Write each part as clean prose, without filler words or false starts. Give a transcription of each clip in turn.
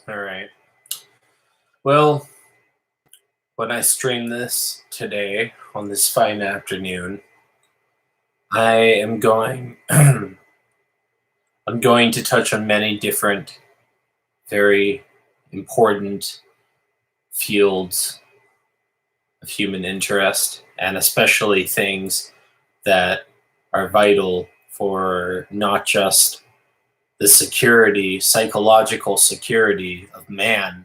All right. Well, when I stream this today on this fine afternoon, I am going I'm going to touch on many different very important fields of human interest, and especially things that are vital for not just the security, psychological security of man,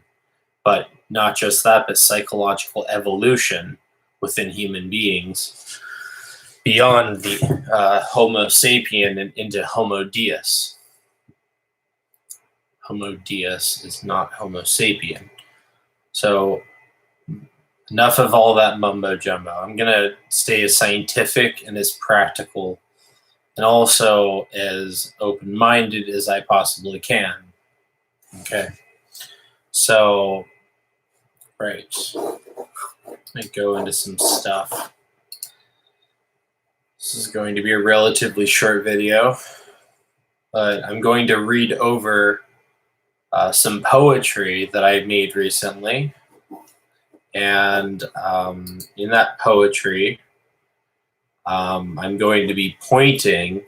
but not just that, but psychological evolution within human beings beyond the Homo sapien and into Homo deus. Homo deus is not Homo sapien. So enough of all that mumbo jumbo. I'm going to stay as scientific and as practical and also as open-minded as I possibly can. Okay. So, right. Let me go into some stuff. This is going to be a relatively short video, but I'm going to read over some poetry that I made recently. And in that poetry, I'm going to be pointing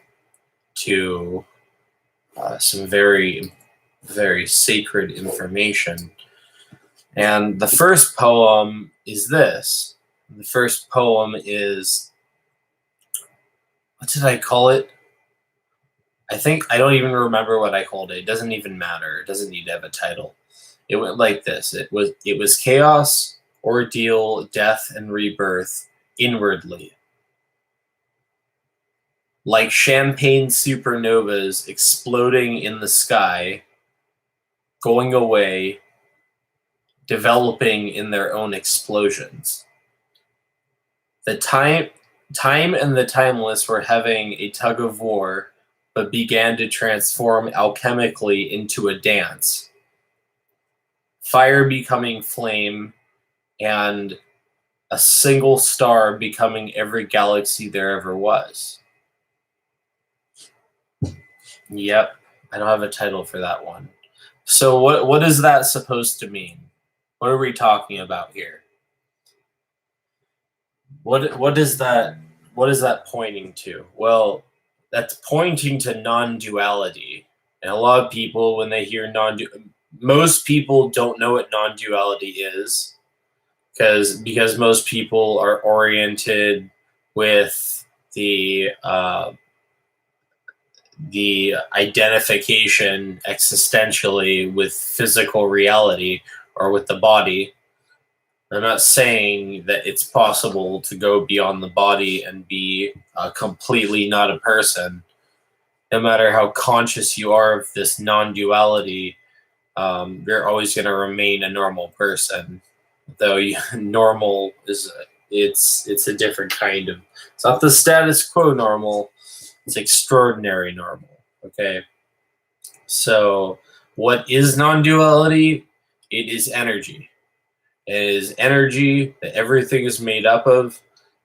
to some very, very sacred information. And the first poem is this. The first poem is, what did I call it? I don't even remember what I called it. It doesn't even matter. It doesn't need to have a title. It went like this. It was chaos, ordeal, death, and rebirth inwardly. Like champagne supernovas exploding in the sky, going away, developing in their own explosions. The time and the timeless were having a tug of war, but began to transform alchemically into a dance. Fire becoming flame, and a single star becoming every galaxy there ever was. Yep, I don't have a title for that one. So what is that supposed to mean? What are we talking about here? What is that pointing to? Well, that's pointing to non-duality. And a lot of people, when they hear most people don't know what non-duality is, because most people are oriented with the identification existentially with physical reality or with the body. I'm not saying that it's possible to go beyond the body and be completely not a person. No matter how conscious you are of this non-duality, you're always going to remain a normal person. Though normal is it's a different kind of. It's not the status quo normal. It's extraordinary normal. Okay. So, what is non-duality? It is energy. It is energy that everything is made up of,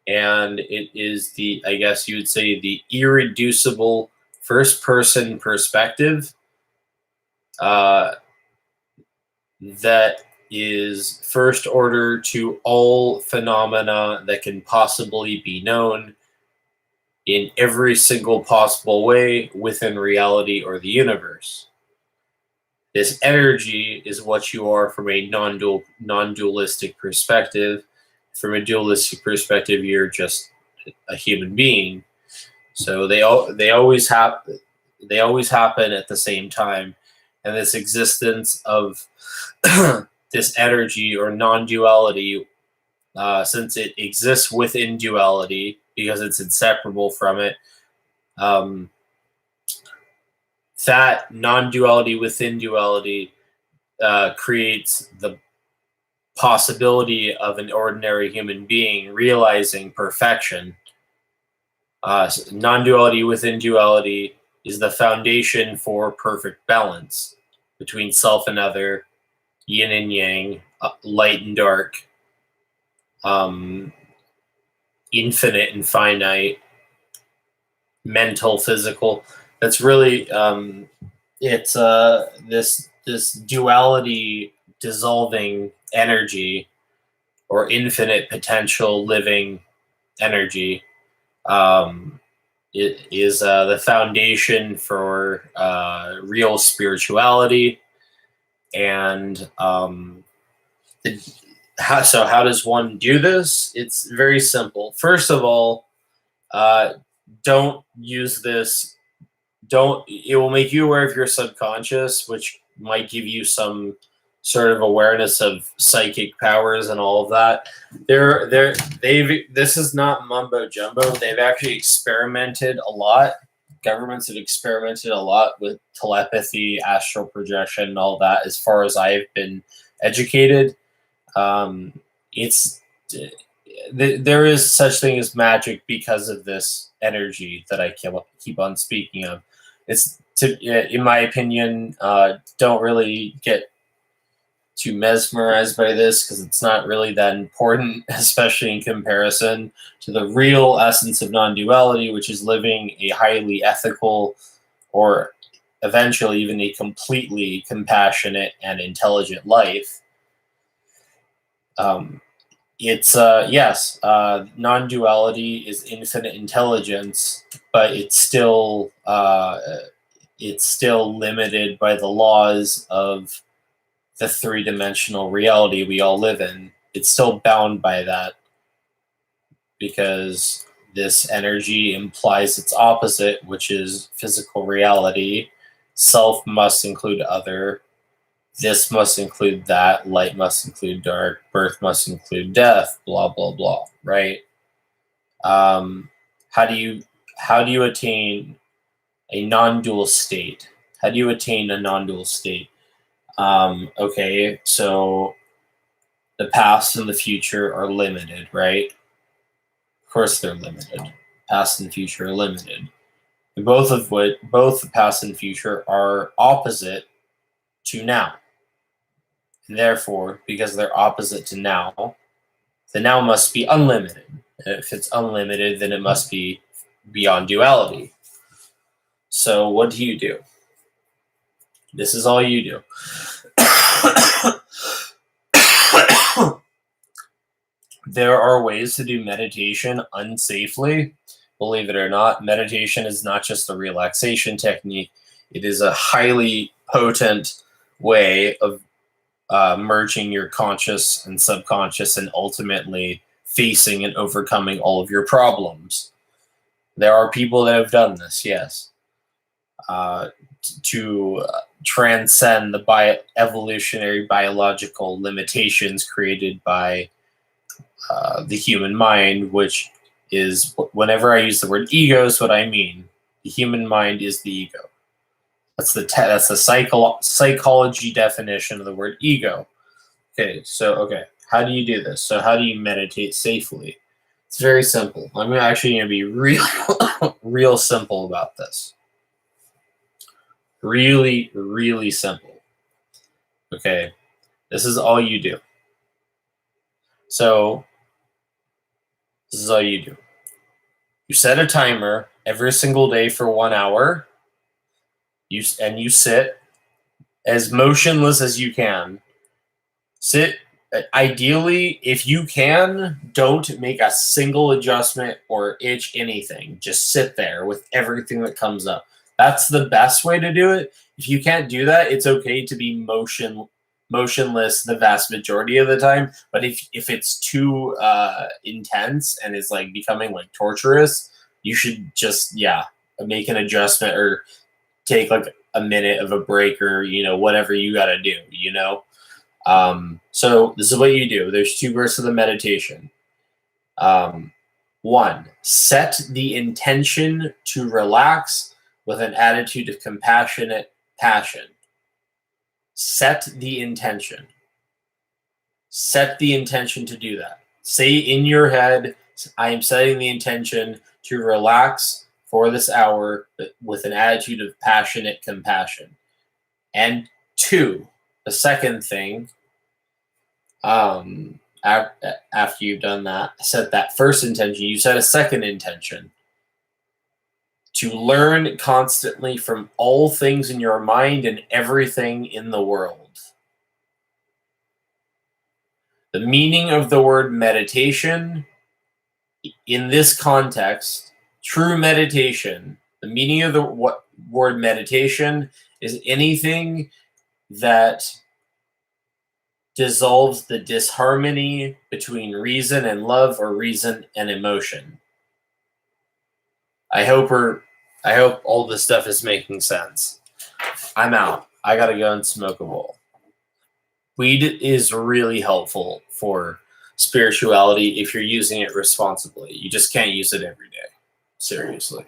and it is I guess you would say, the irreducible first-person perspective that is first order to all phenomena that can possibly be known in every single possible way within reality or the universe. This energy is what you are from a non-dualistic perspective. From a dualistic perspective, you're just a human being. So they always happen at the same time, and this existence of this energy or non-duality, since it exists within duality because it's inseparable from it. That non-duality within duality creates the possibility of an ordinary human being realizing perfection. Non-duality within duality is the foundation for perfect balance between self and other, yin and yang, light and dark, infinite and finite, mental, physical. That's really it's this this duality dissolving energy or infinite potential living energy it is the foundation for real spirituality. And how does one do this? It's very simple. First of all, don't use this. Don't. It will make you aware of your subconscious, which might give you some sort of awareness of psychic powers and all of that. This is not mumbo jumbo. They've actually experimented a lot. Governments have experimented a lot with telepathy, astral projection, and all that. As far as I've been educated, it's there is such thing as magic because of this energy that I keep on speaking of. In my opinion, don't really get too mesmerized by this because it's not really that important, especially in comparison to the real essence of non-duality, which is living a highly ethical or eventually even a completely compassionate and intelligent life. Non-duality is infinite intelligence, but it's still limited by the laws of the three-dimensional reality we all live in. It's still bound by that because this energy implies its opposite, which is physical reality. Self must include other. This must include that. Light must include dark. Birth must include death. Blah blah blah. Right? How do you attain a non-dual state? How do you attain a non-dual state? Okay, so the past and the future are limited, right? Of course they're limited. Past and future are limited. Both the past and future are opposite to now. And therefore, because they're opposite to now, the now must be unlimited. And if it's unlimited, then it must be beyond duality. So what do? This is all you do. There are ways to do meditation unsafely. Believe it or not, meditation is not just a relaxation technique. It is a highly potent way of merging your conscious and subconscious and ultimately facing and overcoming all of your problems. There are people that have done this, yes, to transcend the evolutionary biological limitations created by the human mind, which is, whenever I use the word ego, is what I mean. The human mind is the ego. That's the psychology definition of the word ego. Okay, how do you do this? So how do you meditate safely? It's very simple. I'm actually going to be real simple about this. Really, really simple. Okay, this is all you do. So this is all you do. You set a timer every single day for 1 hour. You sit as motionless as you can. Sit. Ideally, if you can, don't make a single adjustment or itch anything. Just sit there with everything that comes up. That's the best way to do it. If you can't do that, it's okay to be motionless the vast majority of the time. But if it's too intense and is like becoming like torturous, you should just make an adjustment or take like a minute of a break or whatever you got to do. So this is what you do. There's 2 bursts of the meditation. 1, set the intention to relax with an attitude of compassionate passion. Set the intention. Set the intention to do that. Say in your head, I am setting the intention to relax for this hour with an attitude of passionate compassion. And 2, the second thing, after you've done that, set that first intention, you set a second intention to learn constantly from all things in your mind and everything in the world. The meaning of the word meditation in this context, true meditation, the meaning of the word meditation is anything that dissolves the disharmony between reason and love or reason and emotion. I hope all this stuff is making sense. I'm out. I gotta go and smoke a bowl. Weed is really helpful for spirituality if you're using it responsibly. You just can't use it every day. Seriously.